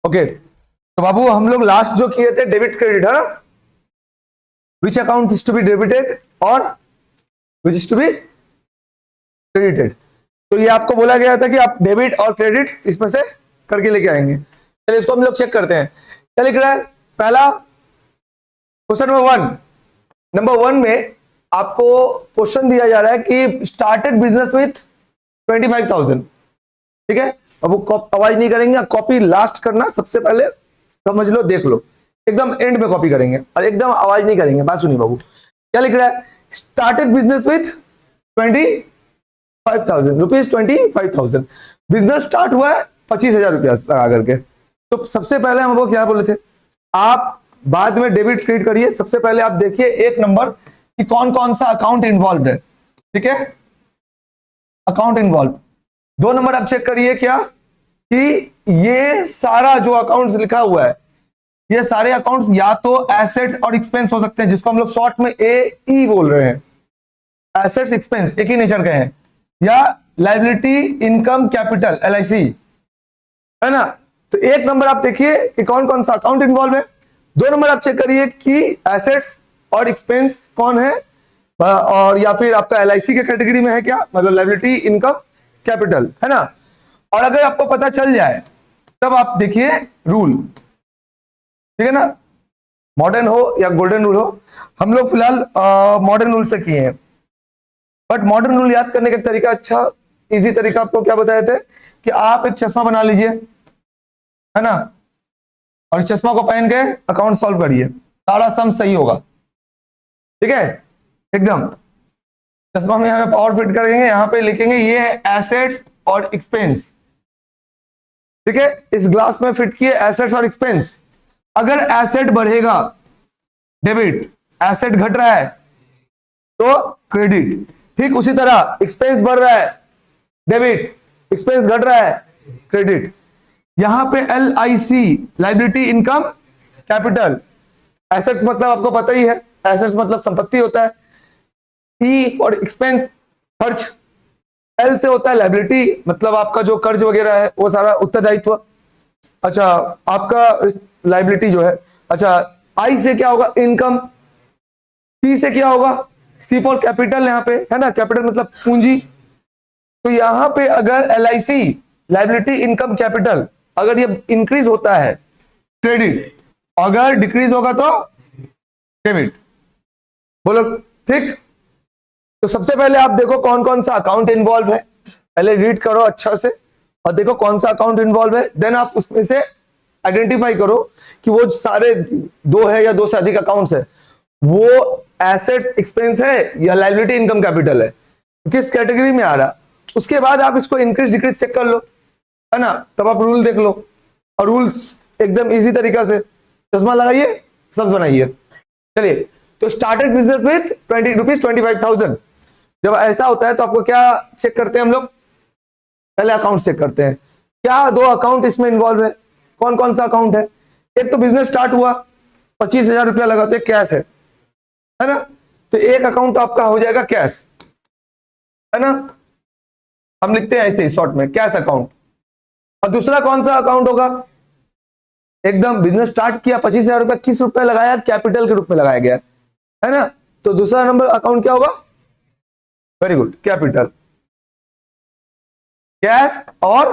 Okay, तो बाबू हम लोग लास्ट जो किए थे डेबिट क्रेडिट है ना, which account is to be debited और which is to be credited. तो ये आपको बोला गया था कि आप डेबिट और क्रेडिट इसमें से करके लेके आएंगे। चलिए इसको हम लोग चेक करते हैं। क्या लिख रहा है? पहला क्वेश्चन नंबर वन में आपको क्वेश्चन दिया जा रहा है कि स्टार्टेड बिजनेस विथ 25,000। ठीक है, अब वो आवाज नहीं करेंगे, कॉपी लास्ट करना, सबसे पहले समझ लो, देख लो, एकदम एंड में कॉपी करेंगे और एकदम आवाज नहीं करेंगे। बात सुनिए बाबू, क्या लिख रहा है? Started business with 25,000 rupees, 25,000 business start हुआ है 25,000 रुपया लगा करके। तो सबसे पहले हम वो क्या बोले थे, आप बाद में डेबिट क्रेडिट करिए। सबसे पहले आप देखिए एक नंबर कि कौन कौन सा अकाउंट इन्वॉल्व है। ठीक है, अकाउंट इन्वॉल्व। दो नंबर आप चेक करिए क्या कि ये सारा जो अकाउंट्स लिखा हुआ है, ये सारे अकाउंट्स या तो एसेट्स और एक्सपेंस हो सकते हैं, जिसको हम लोग शॉर्ट में AE बोल रहे हैं। एसेट्स एक्सपेंस एक ही नेचर के हैं, या लायबिलिटी इनकम कैपिटल LIC, है ना। तो एक नंबर आप देखिए कि कौन कौन सा अकाउंट इन्वॉल्व है। दो नंबर आप चेक करिए कि एसेट्स और एक्सपेंस कौन है, और या फिर आपका LIC के कैटेगरी में है क्या, मतलब लायबिलिटी इनकम कैपिटल, है ना। और अगर आपको पता चल जाए तब आप देखिए रूल। ठीक है ना, मॉडर्न हो या गोल्डन रूल हो, हम लोग फिलहाल मॉडर्न रूल से किए हैं। बट मॉडर्न रूल याद करने का तरीका, अच्छा इजी तरीका आपको क्या बताए थे कि आप एक चश्मा बना लीजिए, है ना, और इस चश्मा को पहन के अकाउंट सॉल्व करिए, सारा सम सही होगा। ठीक है, एकदम चश्मा में यहाँ पे पावर फिट करेंगे, यहाँ पे लिखेंगे ये है एसेट्स और एक्सपेंस। ठीक है, इस ग्लास में फिट किए एसेट्स और एक्सपेंस। अगर एसेट बढ़ेगा डेबिट, एसेट घट रहा है तो क्रेडिट। ठीक उसी तरह एक्सपेंस बढ़ रहा है डेबिट, एक्सपेंस घट रहा है क्रेडिट। यहां पे LIC liability income capital. Assets मतलब आपको पता ही है, एसेट्स मतलब संपत्ति होता है। E फॉर एक्सपेंस, खर्च। L से होता है लायबिलिटी, मतलब आपका जो कर्ज वगैरह है वो सारा उत्तरदायित्व। अच्छा, आपका लायबिलिटी जो है। अच्छा, I से क्या होगा? इनकम। C से क्या होगा? C फॉर कैपिटल, यहाँ पे है ना, कैपिटल मतलब पूंजी। तो यहां पे अगर LIC लायबिलिटी इनकम कैपिटल अगर ये इंक्रीज होता है क्रेडिट, अगर डिक्रीज होगा तो डेबिट। बोलो ठीक। तो सबसे पहले आप देखो कौन कौन सा अकाउंट इन्वॉल्व है, पहले रीड करो अच्छा से और देखो कौन सा अकाउंट इन्वॉल्व है। देन आप उसमें से आइडेंटिफाई करो कि वो सारे दो है या दो से अधिक अकाउंट्स है, वो एसेट्स एक्सपेंस है या लायबिलिटी इनकम कैपिटल है, किस कैटेगरी में आ रहा। उसके बाद आप इसको इंक्रीज डिक्रीज चेक कर लो, है ना, तब आप रूल देख लो। और रूल्स एकदम इजी तरीका से, चश्मा लगाइए, सब बनाइए। चलिए, तो स्टार्टेड बिजनेस विथ 25,000। जब ऐसा होता है तो आपको क्या चेक करते हैं हम लोग? पहले अकाउंट चेक करते हैं, क्या दो अकाउंट इसमें इन्वॉल्व है, कौन कौन सा अकाउंट है। एक तो बिजनेस स्टार्ट हुआ, 25,000 रुपया लगाते हैं, कैश है ना, तो एक अकाउंट आपका हो जाएगा कैश, है ना, हम लिखते हैं ऐसे ही शॉर्ट में कैश अकाउंट। और दूसरा कौन सा अकाउंट होगा? एकदम बिजनेस स्टार्ट किया, 25,000 रुपया किस रूप में लगाया? कैपिटल के रूप में लगाया गया, है ना। तो दूसरा नंबर अकाउंट क्या होगा? वेरी गुड, कैपिटल, कैश और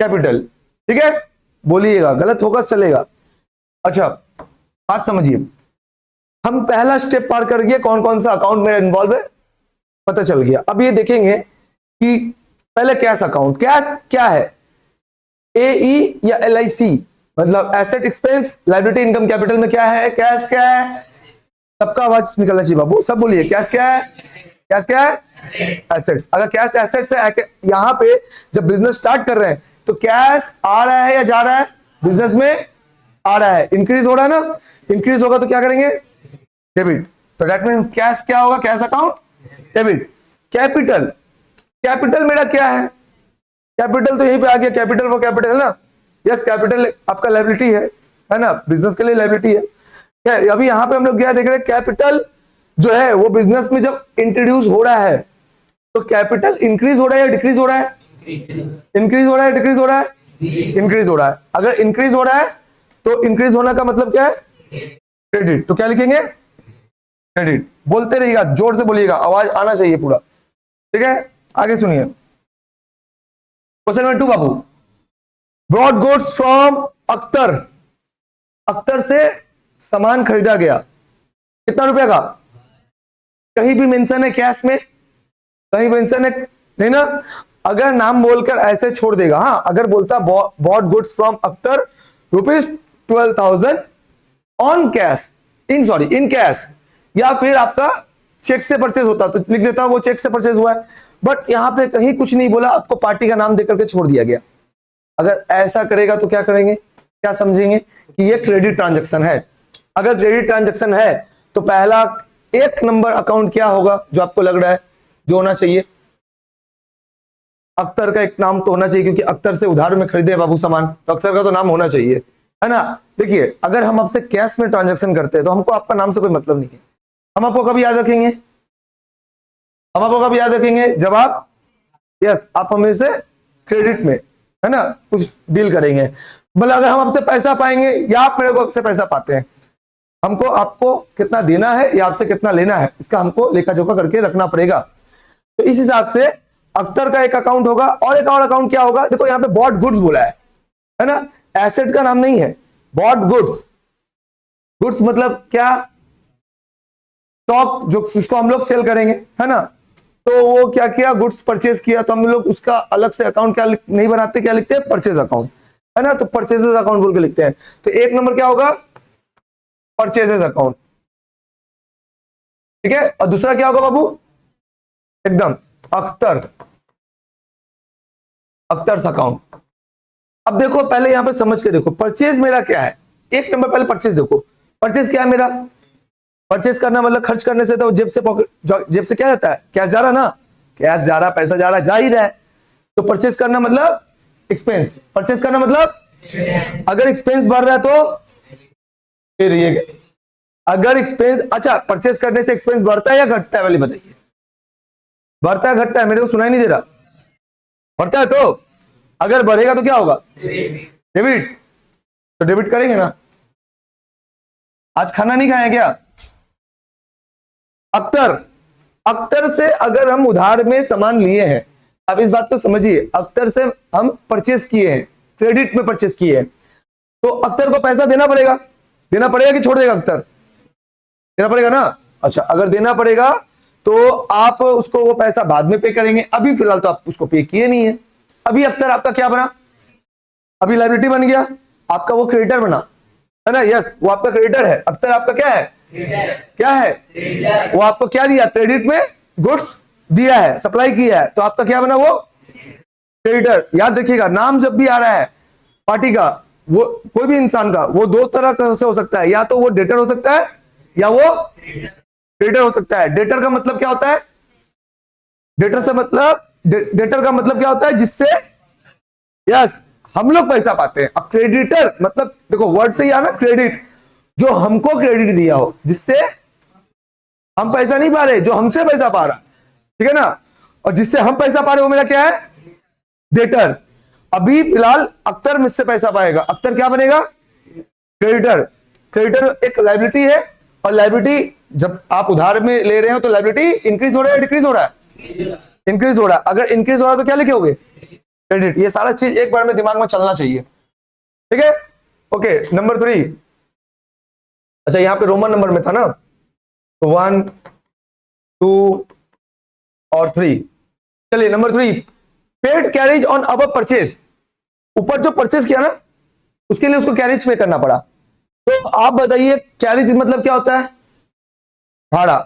कैपिटल। ठीक है, बोलिएगा, गलत होगा चलेगा। अच्छा, बात समझिए, हम पहला स्टेप पार कर गए, कौन कौन सा अकाउंट मेरा इन्वॉल्व है पता चल गया। अब ये देखेंगे कि पहले कैश अकाउंट, कैश क्या है? AE या LIC, मतलब asset expense liability income capital में क्या है? कैश क्या है? सबका आवाज निकलना चाहिए बाबू, सब बोलिए, कैश क्या है? कैश क्या है? एसेट्स। अगर कैश एसेट्स है, यहां पे जब बिजनेस स्टार्ट कर रहे हैं तो कैश आ रहा है या जा रहा है? बिजनेस में आ रहा है, इंक्रीज हो रहा है ना, इंक्रीज होगा तो क्या करेंगे? डेबिट। तो दैट मींस कैश क्या होगा? Cash account debit. Capital, capital मेरा क्या है? कैपिटल तो यहीं पे आ गया, कैपिटल फॉर कैपिटल, है ना। यस, कैपिटल आपका लायबिलिटी है ना, बिजनेस के लिए लायबिलिटी है। अभी यहां पे हम लोग क्या देख रहे हैं? कैपिटल जो है वो बिजनेस में जब इंट्रोड्यूस हो रहा है तो कैपिटल इंक्रीज हो रहा है या डिक्रीज हो रहा है? इंक्रीज हो रहा है, डिक्रीज हो रहा है? इंक्रीज हो रहा है। अगर इंक्रीज हो रहा है तो इंक्रीज होने का मतलब क्या है? क्रेडिट। तो क्या लिखेंगे? क्रेडिट। बोलते रहिएगा, जोर से बोलिएगा, आवाज आना चाहिए पूरा, ठीक है। आगे सुनिए क्वेश्चन नंबर 2 बाबू। Brought goods from Akhtar. Akhtar से सामान खरीदा गया, कितना रुपए का? कहीं भी मेंशन है कैश में? कहीं मेंशन है नहीं ना? अगर नाम बोलकर ऐसे छोड़ देगा, हाँ अगर बोलता bought goods from Akhtar ₹12,000 on cash, in cash, या फिर आपका चेक से परचेज होता तो लिख देता वो चेक से परचेज हुआ है। बट यहां पे कहीं कुछ नहीं बोला, आपको पार्टी का नाम देकर के छोड़ दिया गया। अगर ऐसा करेगा तो क्या करेंगे, क्या समझेंगे कि ये क्रेडिट ट्रांजैक्शन है। अगर क्रेडिट ट्रांजैक्शन है तो पहला 1 नंबर अकाउंट क्या होगा जो आपको लग रहा है जो होना चाहिए? अख्तर का एक नाम तो होना चाहिए, क्योंकि अख्तर से उधार में खरीदे बाबू सामान, तो अख्तर का तो नाम होना चाहिए, है ना। देखिए अगर हम आपसे कैश में ट्रांजैक्शन करते हैं तो हमको आपका नाम से कोई मतलब नहीं है। हम आपको कभी याद रखेंगे? हम आपको कभी याद रखेंगे जब आप यस आप हमें से क्रेडिट में, है ना, कुछ डील करेंगे। मतलब अगर हम आपसे पैसा पाएंगे या आप मेरे को आपसे पैसा पाते हैं, हमको आपको कितना देना है या आपसे कितना लेना है, इसका हमको लेखा जोखा करके रखना पड़ेगा। तो इस हिसाब से अख्तर का एक अकाउंट होगा, और एक और अकाउंट क्या होगा? देखो यहाँ पे बॉट गुड्स बोला है ना, एसेट का नाम नहीं है, बॉट गुड्स। गुड्स मतलब क्या? स्टॉक जो जिसको हम लोग सेल करेंगे, है ना। तो वो क्या किया? गुड्स परचेज किया, तो हम लोग उसका अलग से अकाउंट क्या नहीं बनाते, क्या लिखते हैं? परचेज अकाउंट, है ना। तो परचेजेस अकाउंट बोल के लिखते हैं। तो 1 नंबर क्या होगा? परचेजेस अकाउंट, ठीक है। और दूसरा क्या होगा बाबू? एकदम अख्तर, अख्तर्स अकाउंट। अब देखो पहले यहां पे समझ के देखो, परचेज मेरा क्या है? 1 नंबर पहले परचेज देखो, परचेज क्या है मेरा? परचेज करना मतलब खर्च करने से, तो जेब से पॉकेट, जेब से क्या जाता है? कैश जा रहा ना, कैश जा रहा, पैसा जा रहा, जा ही रहा है। तो परचेज करना मतलब एक्सपेंस, परचेज करना मतलब अगर एक्सपेंस बढ़ रहा है तो फिर ये, अगर एक्सपेंस, अच्छा परचेज करने से एक्सपेंस बढ़ता है या घटता है पहले बताइए? बढ़ता है घटता है? मेरे को सुनाई नहीं दे रहा। बढ़ता है। तो अगर बढ़ेगा तो क्या होगा? डेबिट। तो डेबिट करेंगे ना। आज खाना नहीं खाए क्या? अख्तर, अख्तर से अगर हम उधार में सामान लिए हैं, अब इस बात को समझिए, अख्तर से हम परचेज किए हैं, क्रेडिट में परचेज किए हैं, तो अख्तर को पैसा देना पड़ेगा। देना पड़ेगा कि छोड़ देगा अख्तर? देना पड़ेगा ना। अच्छा अगर देना पड़ेगा तो आप उसको वो पैसा बाद में पे करेंगे, अभी फिलहाल तो आप उसको पे किए नहीं है। अभी अख्तर आपका क्या बना? अभी लायबिलिटी बन गया, आपका वो क्रेडिटर बना, है ना। यस वो आपका क्रेडिटर है। अख्तर आपका क्या है? क्या है? वो आपको क्या दिया? क्रेडिट में गुड्स दिया है, सप्लाई किया है, तो आपका क्या बना? वो क्रेडिटर। याद रखिएगा, नाम जब भी आ रहा है पार्टी का, वो कोई भी इंसान का, वो 2 तरह से हो सकता है, या तो वो डेटर हो सकता है या वो क्रेडिटर हो सकता है। डेटर का मतलब क्या होता है? डेटर से मतलब, डेटर का मतलब क्या होता है? जिससे यस हम लोग पैसा पाते हैं। अब क्रेडिटर मतलब देखो वर्ड से ही आना, क्रेडिट, जो हमको क्रेडिट दिया हो, जिससे हम पैसा नहीं पा रहे, जो हमसे पैसा पा रहा, ठीक है ना। और जिससे हम पैसा पा रहे वो मेरा क्या है? डेटर। अभी फिलहाल अख्तर मुझसे पैसा पाएगा, अख्तर क्या बनेगा? क्रेडिटर। क्रेडिटर एक लायबिलिटी है, और लायबिलिटी जब आप उधार में ले रहे हो तो लायबिलिटी इंक्रीज हो रहा है, डिक्रीज हो रहा है? इंक्रीज हो रहा है। अगर इंक्रीज हो रहा है तो क्या लिखोगे? क्रेडिट। ये सारा चीज एक बार में दिमाग में चलना चाहिए, ठीक है। Okay number 3। अच्छा यहाँ पे रोमन नंबर में था ना, तो 1 2 और 3। चलिए number 3, paid carriage on above purchase. ऊपर जो परचेज किया ना उसके लिए उसको कैरेज पे करना पड़ा। तो आप बताइए कैरेज मतलब क्या होता है? भाड़ा,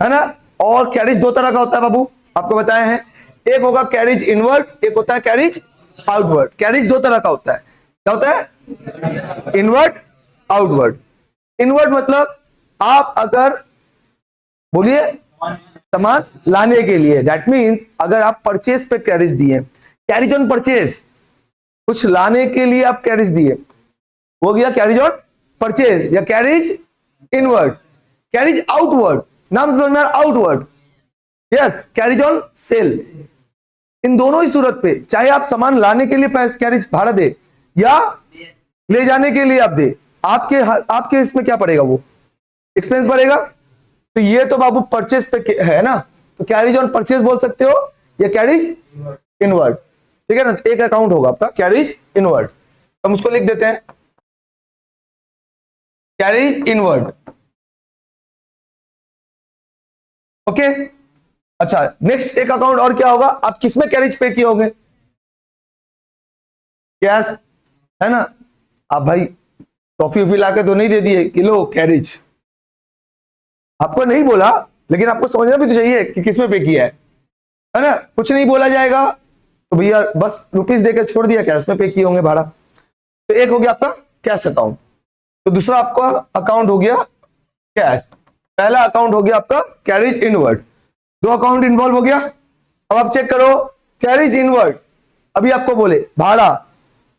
है ना। और कैरेज 2 तरह का होता है बाबू, आपको बताए हैं। एक होगा कैरेज इनवर्ड, एक होता है कैरेज आउटवर्ड। कैरेज 2 तरह का होता है। क्या होता है? Inward, outward. इनवर्ड मतलब आप अगर बोलिए सामान लाने के लिए, दैट मींस अगर आप परचेज पे कैरेज दिए, कैरेज ऑन परचेज, कुछ लाने के लिए आप कैरेज दिए, वो गया कैरेज ऑन परचेज या कैरेज इनवर्ड। कैरेज आउटवर्ड, नाम समझ में outward, yes carriage on sale. इन दोनों ही सूरत पे, चाहे आप सामान लाने के लिए कैरेज भाड़ा दे या ले जाने के लिए आप दे, आपके इसमें क्या पड़ेगा, वो एक्सपेंस पड़ेगा। तो ये तो बाबू परचेज पे है ना, तो कैरिज ऑन परचेज बोल सकते हो या कैरिज इनवर्ड, ठीक है ना। एक अकाउंट होगा आपका कैरिज इनवर्ड, हम उसको लिख देते हैं कैरिज इनवर्ड। ओके, अच्छा नेक्स्ट एक अकाउंट और क्या होगा, आप किसमें कैरिज पे किए होंगे, कैश है ना। आप भाई टॉफी वॉफी लाके तो नहीं दे दिए कि लो कैरिज, आपको नहीं बोला, लेकिन आपको समझना भी तो चाहिए कि किसमें पे किया है ना। कुछ नहीं बोला जाएगा तो भैया बस रुपीस देकर छोड़ दिया, कैश में पे किए होंगे भाड़ा। तो एक हो गया आपका कैश अकाउंट, तो दूसरा आपका अकाउंट हो गया कैश, पहला अकाउंट हो गया आपका कैरिज इनवर्ड, दो अकाउंट इन्वॉल्व हो गया। अब आप चेक करो कैरिज इनवर्ड, अभी आपको बोले भाड़ा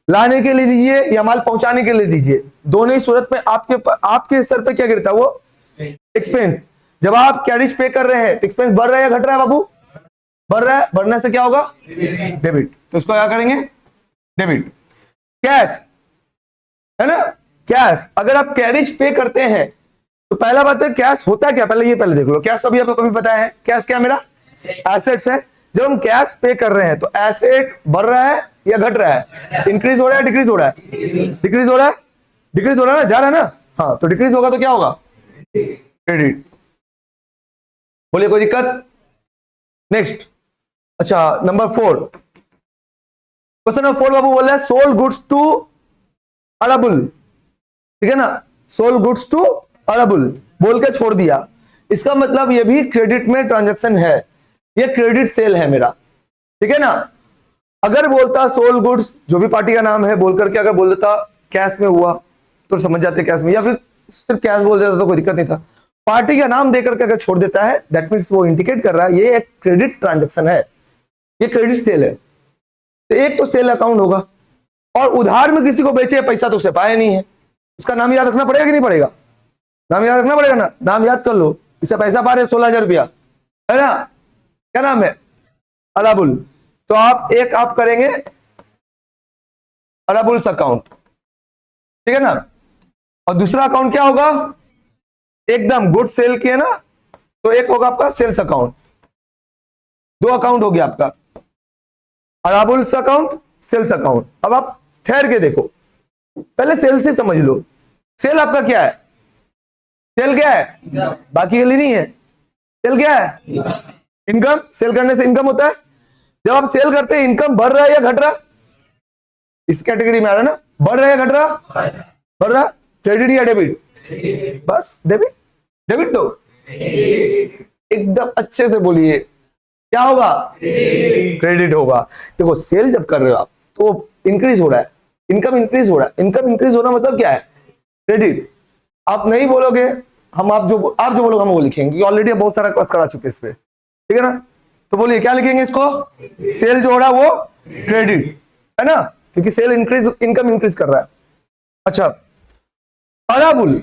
लाने के लिए दीजिए या माल पहुंचाने के लिए दीजिए, दोनों ही सूरत में आपके सर पे क्या गिरता है, वो एक्सपेंस। जब आप कैरिज पे कर रहे हैं तो एक्सपेंस बढ़ रहा है या घट रहा है बाबू, बढ़ रहा है, बढ़ने से क्या होगा डेबिट, तो इसको क्या करेंगे डेबिट। कैश है ना, कैश अगर आप कैरिज पे करते हैं तो पहला बात है कैश होता क्या, पहले ये पहले देख लो। कैश तो अभी आपको कभी पता है, कैश क्या मेरा एसेट्स है। जब हम कैश पे कर रहे हैं तो एसेट बढ़ रहा है या घट रहा है, इंक्रीज हो रहा है डिक्रीज हो रहा है, डिक्रीज हो रहा है, डिक्रीज हो रहा है ना, जा रहा है ना, हाँ तो डिक्रीज होगा तो क्या होगा क्रेडिट। बोलिए कोई दिक्कत। नेक्स्ट, अच्छा नंबर 4, क्वेश्चन नंबर 4 बाबू बोल रहा है सोल्ड गुड्स टू अराबुल, ठीक है ना, सोल्ड गुड्स टू अराबुल बोल के छोड़ दिया, इसका मतलब ये भी क्रेडिट में ट्रांजैक्शन है, ये क्रेडिट सेल है मेरा, ठीक है ना। अगर बोलता सोल्ड गुड्स जो भी पार्टी का नाम है बोल करके अगर बोल देता कैश में हुआ तो समझ जाते कैश में, या फिर सिर्फ कैश बोल देता तो कोई दिक्कत नहीं था। पार्टी का नाम देकर के अगर छोड़ देता है दैट मीन्स वो इंडिकेट कर रहा है ये एक क्रेडिट ट्रांजैक्शन है, ये क्रेडिट सेल है। तो एक तो सेल अकाउंट होगा, और उधार में किसी को बेचे पैसा तो उसे पाया नहीं है, उसका नाम याद रखना पड़ेगा कि नहीं पड़ेगा, नाम याद रखना पड़ेगा ना, नाम याद कर लो, इससे पैसा पा रहे 16,000 रुपया है ना, क्या नाम है अराबुल, तो आप एक आप करेंगे अराबुल्स अकाउंट, ठीक है ना। और दूसरा अकाउंट क्या होगा, एकदम गुड सेल किए ना, तो एक होगा आपका सेल्स अकाउंट, दो अकाउंट हो गया आपका अराबुल्स अकाउंट सेल्स अकाउंट। अब आप ठहर के देखो, पहले सेल से समझ लो, सेल आपका क्या है, सेल क्या है, बाकी के लिए नहीं है, सेल क्या है इनकम, सेल करने से इनकम होता है। जब आप सेल करते हैं इनकम बढ़ रहा है या घट रहा, इस कैटेगरी में आ रहा है ना, बढ़ रहा है या घट रहा, बढ़ रहा, क्रेडिट या डेबिट, बस डेबिट, डेबिट तो एकदम अच्छे से बोलिए क्या होगा क्रेडिट होगा। देखो सेल जब कर रहे हो आप तो इंक्रीज हो रहा है, इनकम इंक्रीज हो रहा है, इनकम इंक्रीज होना मतलब क्या है क्रेडिट। आप नहीं बोलोगे, हम आप जो बोलोगे हम वो लिखेंगे, ऑलरेडी बहुत सारा क्लास करा चुके इस पे, ठीक है ना। तो बोलिए क्या लिखेंगे इसको, सेल जो हो रहा है वो क्रेडिट है ना, क्योंकि सेल इंक्रीज, इनकम इंक्रीज कर रहा है। अच्छा अराबुल,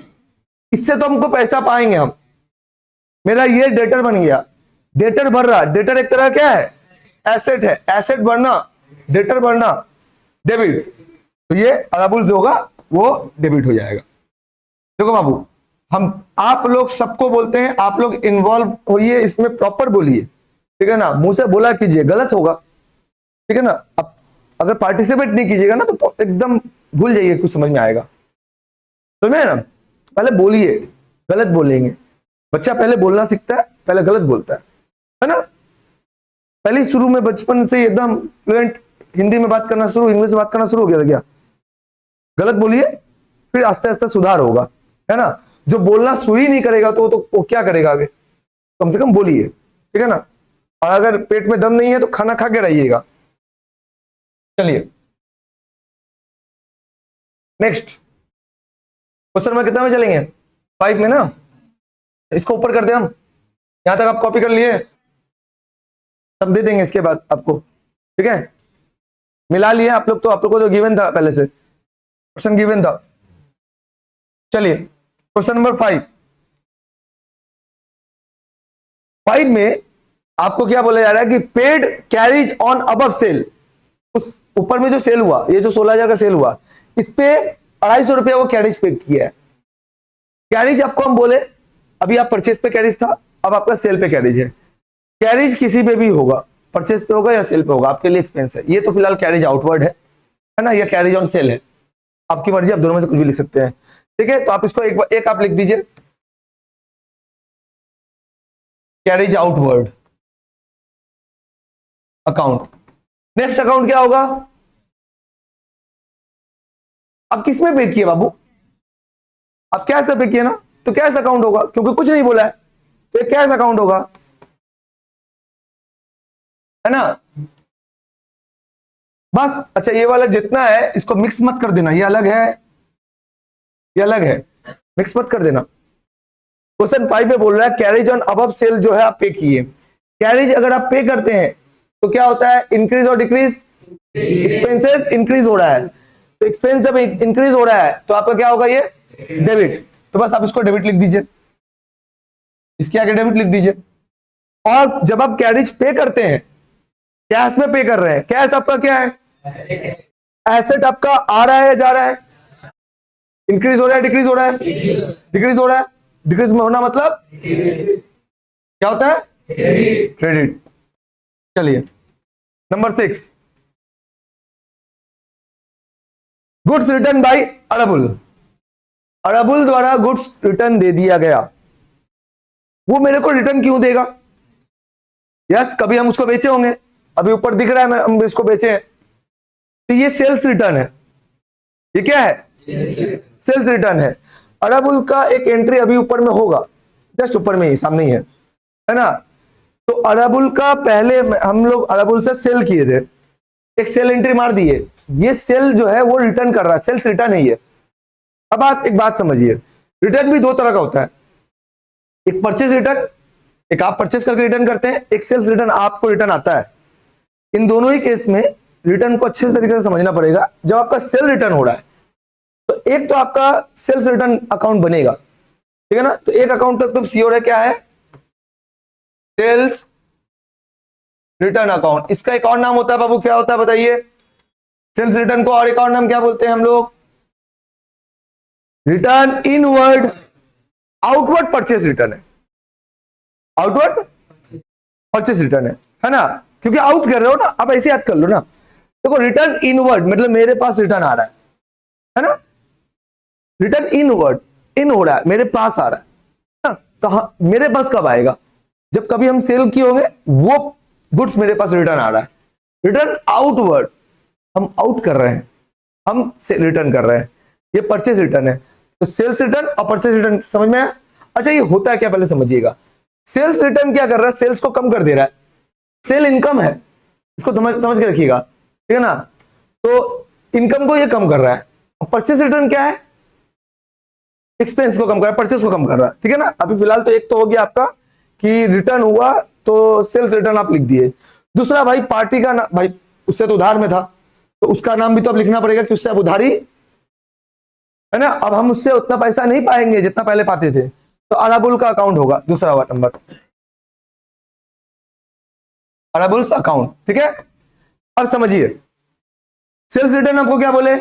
इससे तो हमको पैसा पाएंगे हम, मेरा ये डेटर बन गया, डेटर बढ़ रहा, डेटर एक तरह क्या है एसेट है, एसेट बढ़ना डेटर बढ़ना डेबिट, तो ये अराबुल जो होगा वो डेबिट हो जाएगा। देखो बाबू हम आप लोग सबको बोलते हैं, आप लोग इन्वॉल्व होइए इसमें, प्रॉपर बोलिए, ठीक है ना, मुंह से बोला कीजिए, गलत होगा, ठीक है ना। अब अगर पार्टिसिपेट नहीं कीजिएगा ना तो एकदम भूल जाइए, कुछ समझ में आएगा तो मैं ना, पहले बोलिए, गलत बोलेंगे, बच्चा पहले बोलना सीखता है, पहले गलत बोलता है ना। पहले शुरू में बचपन से एकदम फ्लुएंट हिंदी में बात करना शुरू, इंग्लिश में बात करना शुरू हो गया था क्या, गलत बोलिए, फिर आस्ते आस्ते सुधार होगा, है ना। जो बोलना शुरू ही नहीं करेगा तो वो क्या करेगा आगे, कम से कम बोलिए, ठीक है ना। और अगर पेट में दम नहीं है तो खाना खा के रहिएगा। चलिए नेक्स्ट क्वेश्चन में कितना में चलेंगे, 5 में ना, इसको ऊपर कर दे हम, यहां तक आप कॉपी कर लिए, तब दे देंगे इसके बाद आपको, ठीक है। मिला लिए आप लोग, तो आप लोग को तो गिवन था पहले से, क्वेश्चन गिवन था। चलिए क्वेश्चन नंबर 5 में आपको क्या बोला जा रहा है कि paid carriage on above sale, उस ऊपर में जो सेल हुआ, ये जो 16,000 का सेल हुआ, इस पे 250 रुपया वो कैरेज पे किया है। कैरेज आपको हम बोले, अभी आप परचेज पे कैरेज था, अब आपका सेल पे कैरेज है। कैरेज किसी पे भी होगा, परचेज पे होगा या सेल पे होगा, आपके लिए एक्सपेंस है। ये तो फिलहाल कैरेज आउटवर्ड है ना, या कैरेज ऑन सेल है, आपकी मर्जी, आप दोनों में से कुछ भी लिख सकते हैं। ठीक है, तो आप इसको एक आप लिख दीजिए, carriage outward account. Next account क्या होगा? अब किसमें पे किए बाबू? अब कैश पे किए ना, तो कैश अकाउंट होगा, क्योंकि कुछ नहीं बोला है, तो ये कैश अकाउंट होगा, है ना। बस। अच्छा, ये वाला जितना है इसको मिक्स मत कर देना, ये अलग है, ये अलग है, मिक्स मत कर देना। क्वेश्चन 5 में बोल रहा है कैरेज ऑन अबव सेल जो है आप पे किए। कैरेज अगर आप पे करते हैं तो क्या होता है? इंक्रीज और डिक्रीज, एक्सपेंसेस इंक्रीज हो रहा है, तो एक्सपेंस जब इंक्रीज हो रहा है तो आपका क्या होगा? ये डेबिट। तो बस आप इसको डेबिट लिख दीजिए, इसके आगे डेबिट लिख दीजिए। और जब आप कैरेज पे करते हैं, कैश में पे कर रहे हैं, कैश आपका क्या है? एसेट आपका आ रहा है या जा रहा है? इंक्रीज हो रहा है, डिक्रीज हो रहा है? डिक्रीज हो रहा है। डिक्रीज में होना मतलब क्या होता है? क्रेडिट। चलिए number 6, goods return by Arabul. Arabul द्वारा गुड्स रिटर्न दे दिया गया, वो मेरे को रिटर्न क्यों देगा? यस, कभी हम उसको बेचे होंगे, अभी ऊपर दिख रहा है हम इसको बेचे हैं, तो ये सेल्स रिटर्न है। ये क्या है? सेल्स रिटर्न है। अराबुल का एक एंट्री अभी ऊपर में होगा, जस्ट ऊपर में ही, सामने ही है ना। तो अराबुल का पहले हम लोग अराबुल से सेल किए थे, एक सेल एंट्री मार दिए, ये सेल जो है वो रिटर्न कर रहा है, सेल्स रिटर्न है ये। अब आप एक बात समझिए, रिटर्न भी दो तरह का होता है, एक परचेज रिटर्न, एक आप परचेज करके रिटर्न करते हैं, एक सेल्स रिटर्न आपको रिटर्न आता है। इन दोनों ही केस में रिटर्न को अच्छे तरीके से समझना पड़ेगा। जब आपका सेल रिटर्न हो रहा है तो एक तो आपका सेल्स रिटर्न अकाउंट बनेगा, ठीक है ना। तो एक अकाउंट तक तो श्योर है, क्या है? Sales return account. इसका एक और नाम होता है बाबू, क्या होता है बताइए? सेल्स रिटर्न को और एक और नाम क्या बोलते हैं हम लोग? Return inward, outward purchase return है, आउटवर्ड परचेज रिटर्न है ना, क्योंकि आउट कर रहे हो ना, आप ऐसे याद कर लो ना। देखो, रिटर्न इनवर्ड मतलब मेरे पास रिटर्न आ रहा है ना, रिटर्न इनवर्ड, इन हो रहा है, मेरे पास आ रहा है ना। तो हाँ, मेरे पास कब आएगा? जब कभी हम सेल किए होंगे, वो गुड्स मेरे पास रिटर्न आ रहा है। रिटर्न आउटवर्ड, हम आउट कर रहे हैं, हम से रिटर्न कर रहे हैं, ये परचेज रिटर्न है। तो सेल्स रिटर्न और परचेज रिटर्न समझ में आया? अच्छा, ये होता है क्या पहले समझिएगा। सेल्स रिटर्न क्या कर रहा है? सेल्स को कम कर दे रहा है, सेल इनकम है, इसको समझ के रखिएगा, ठीक है ना। तो इनकम को ये कम कर रहा है। और परचेज रिटर्न क्या है? एक्सपेंस को कम कर रहा है, परचेज को कम कर रहा है, ठीक है ना। अभी फिलहाल तो एक तो हो गया आपका कि रिटर्न हुआ तो सेल्स रिटर्न आप लिख दिए। दूसरा भाई पार्टी का नाम, भाई उससे तो उधार में था, तो उसका नाम भी तो अब लिखना पड़ेगा कि उससे अब उधारी है ना। अब हम उससे उतना पैसा नहीं पाएंगे जितना पहले पाते थे, तो अराबुल का अकाउंट होगा दूसरा नंबर, अराबुल्स अकाउंट, ठीक है। अब समझिए, सेल्स रिटर्न आपको क्या बोले?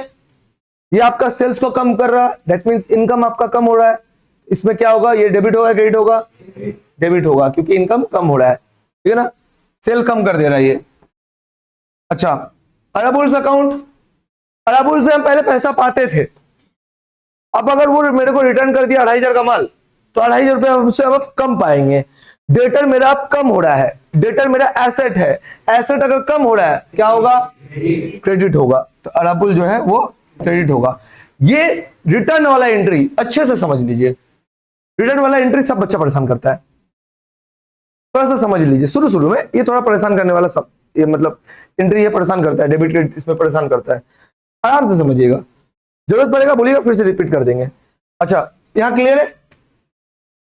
ये आपका सेल्स को कम कर रहा है, दैट मींस इनकम आपका कम हो रहा है। इसमें क्या होगा? ये डेबिट होगा, क्रेडिट होगा? डेबिट होगा, क्योंकि इनकम कम हो रहा है, ठीक है ना, सेल कम कर दे रहा है ये। अच्छा, अराबुल्स अकाउंट, अराबुल से हम पहले पैसा पाते थे, अब अगर वो मेरे को रिटर्न कर दिया 2500 का माल, तो 2500 रुपये हमसे अब कम पाएंगे। डेटर मेरा अब कम हो रहा है, डेटर मेरा एसेट है, एसेट अगर कम हो रहा है क्या होगा? क्रेडिट होगा, तो अराबुल जो है वो क्रेडिट होगा। ये रिटर्न वाला एंट्री अच्छे से समझ लीजिए, रिटर्न वाला एंट्री सब बच्चा परेशान करता है, थोड़ा सा समझ लीजिए। शुरू शुरू में ये थोड़ा परेशान करने वाला सब, ये मतलब एंट्री ये परेशान करता है, डेबिट क्रेडिट इसमें परेशान करता है, आराम से समझिएगा, जरूरत पड़ेगा बोलिएगा, फिर से रिपीट कर देंगे। अच्छा, यहां क्लियर है?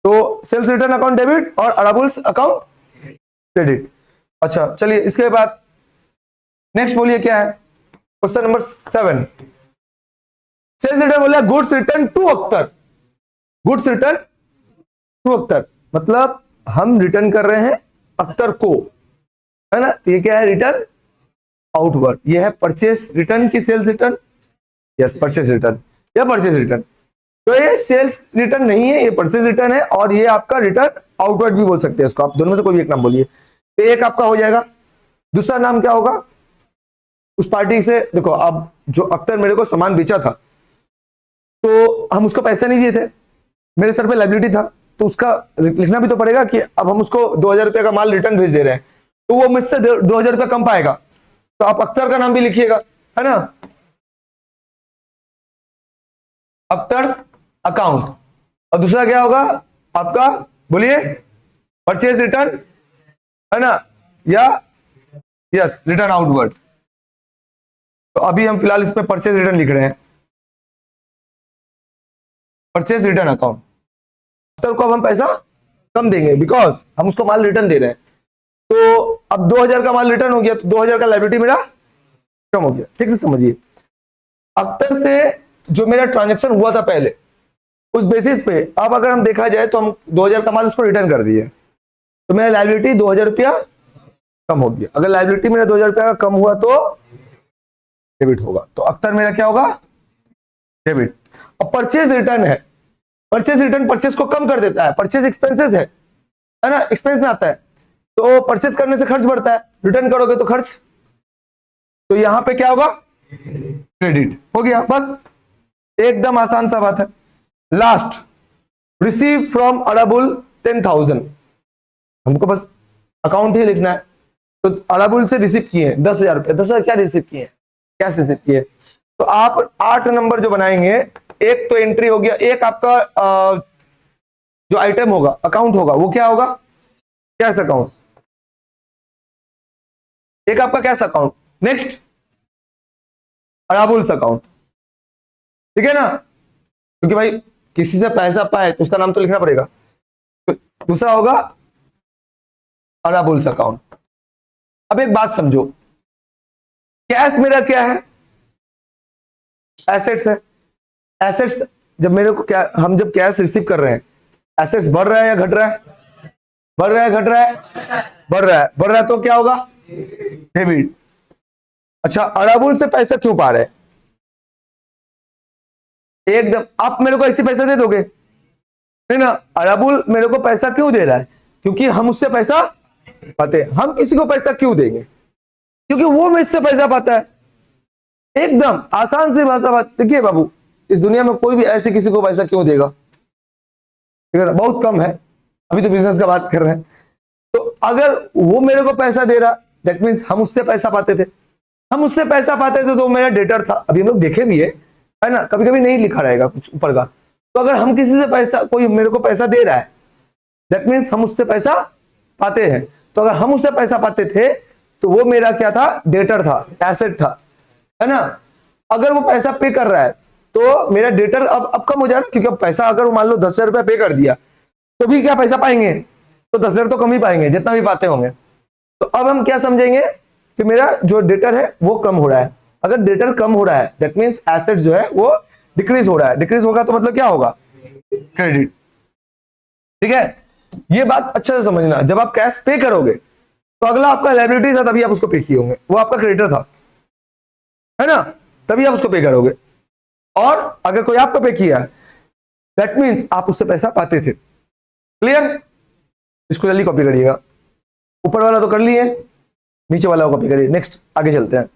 तो सेल्स रिटर्न अकाउंट डेबिट और अराबुल्स अकाउंट क्रेडिट। अच्छा चलिए, इसके बाद नेक्स्ट बोलिए क्या है? क्वेश्चन नंबर 7, सेल्स रिटर्न बोला goods return to Akhtar, goods return to Akhtar मतलब हम रिटर्न कर रहे हैं अख्तर को, है ना। ये क्या है? Return outward. ये है परचेस रिटर्न की sales return, yes, purchase return या परचेज रिटर्न। तो ये सेल्स रिटर्न नहीं है, ये परचेज रिटर्न है, और ये आपका रिटर्न आउटवर्ड भी बोल सकते हैं इसको, आप दोनों में से कोई भी एक नाम बोलिए। तो एक आपका हो जाएगा। दूसरा नाम क्या होगा? उस पार्टी से, देखो अब जो अख्तर मेरे को सामान बेचा था, तो हम उसको पैसे नहीं दिए थे, मेरे सर पे लायबिलिटी था, तो उसका लिखना भी तो पड़ेगा कि अब हम उसको 2000 रुपये का माल रिटर्न भेज दे रहे हैं, तो वो मुझसे 2000 रुपये कम पाएगा, तो आप अख्तर का नाम भी लिखिएगा, है ना, अख्तर्स अकाउंट। और दूसरा क्या होगा आपका, बोलिए, परचेज रिटर्न, है ना, या यस रिटर्न आउटवर्ड। तो अभी हम फिलहाल इसमें परचेज रिटर्न लिख रहे हैं, परचेज रिटर्न अकाउंट। अख्तर को अब हम पैसा कम देंगे बिकॉज हम उसको माल रिटर्न दे रहे हैं, तो अब 2000 का माल रिटर्न हो गया, तो 2000 का लायबिलिटी मेरा कम हो गया। ठीक से समझिए, अख्तर से जो मेरा ट्रांजेक्शन हुआ था पहले, उस बेसिस पे अब अगर हम देखा जाए तो हम 2000 का माल उसको रिटर्न कर दिए, तो मेरा लायबिलिटी 2000 रुपया कम हो गया। अगर लायबिलिटी मेरा 2000 रुपया का कम हुआ तो डेबिट होगा, तो अख्तर मेरा क्या होगा, डेबिट। और परचेज रिटर्न है, परचेज रिटर्न परचेज को कम कर देता है, परचेज एक्सपेंसेस है ना, एक्सपेंस में आता है, तो परचेज करने से खर्च बढ़ता है, रिटर्न करोगे तो खर्च, तो यहां पे क्या होगा, क्रेडिट हो गया। बस एकदम आसान सा बात है। लास्ट, रिसीव फ्रॉम अराबुल 10,000, हमको बस अकाउंट ही लिखना है, तो अराबुल से रिसीव किए 10,000 रुपए, 10,000 क्या रिसीव किए, कैसे रिसीव किए, तो आप 8 नंबर जो बनाएंगे, एक तो एंट्री हो गया, एक आपका जो आइटम होगा, अकाउंट होगा, वो क्या होगा, कैश अकाउंट, एक आपका कैश अकाउंट। नेक्स्ट अराबुल्स अकाउंट, ठीक है ना, क्योंकि भाई किसी से पैसा पाए तो उसका नाम तो लिखना पड़ेगा, तो दूसरा होगा अराबुल्स अकाउंट। अब एक बात समझो, कैश मेरा क्या है, एसेट्स है। एसेट्स जब मेरे को क्या, हम जब कैश रिसीव कर रहे हैं, एसेट्स बढ़ रहा है या घट रहा है, बढ़ रहा है, घट रहा है, बढ़ रहा है, बढ़ रहा है, तो क्या होगा, डेबिट। अच्छा, अराबुल से पैसा क्यों पा रहे हैं, एकदम आप मेरे को ऐसे पैसा दे दोगे नहीं ना, अराबुल मेरे को पैसा क्यों दे रहा है, क्योंकि हम उससे पैसा पाते हैं। हम किसी को पैसा क्यों देंगे, क्योंकि वो मुझसे पैसा पाता है। एकदम आसान सी भाषा बात। देखिए बाबू, इस दुनिया में कोई भी ऐसे किसी को पैसा क्यों देगा, ठीक है ना, बहुत कम है, अभी तो बिजनेस का बात कर रहे हैं। तो अगर वो मेरे को पैसा दे रहा, दैट मीन्स हम उससे पैसा पाते थे, हम उससे पैसा पाते थे, तो मेरा डेटर था, अभी हम लोग देखे भी है ना, कभी कभी नहीं लिखा रहेगा कुछ ऊपर का। तो अगर हम किसी से पैसा, कोई मेरे को पैसा दे रहा है, दैट मीन्स हम उससे पैसा पाते हैं। तो अगर हम उससे पैसा पाते थे, तो वो मेरा क्या था, डेटर था, एसेट था, है ना। अगर वो पैसा पे कर रहा है, तो मेरा डेटर अब कम हो जाएगा, क्योंकि अब पैसा अगर मान लो 10,000 रुपया पे कर दिया, तो भी क्या पैसा पाएंगे, तो 10,000 तो कम ही पाएंगे, जितना भी पाते होंगे। तो अब हम क्या समझेंगे कि मेरा जो डेटर है वो कम हो रहा है। अगर डेटर कम हो रहा है, दैट मीन्स एसेट जो है वो डिक्रीज हो रहा है। डिक्रीज होगा तो मतलब क्या होगा, क्रेडिट। ठीक है, ये बात अच्छे से समझना। जब आप कैश पे करोगे, तो अगला आपका लायबिलिटी था, तभी आप उसको पे किए होंगे, वो आपका क्रेडिटर था, है ना, तभी आप उसको पे करोगे। और अगर कोई आपको पे किया, दैट मीन्स आप उससे पैसा पाते थे। क्लियर, इसको जल्दी कॉपी करिएगा। ऊपर वाला तो कर लिए, नीचे वाला को कॉपी करिए। नेक्स्ट आगे चलते हैं।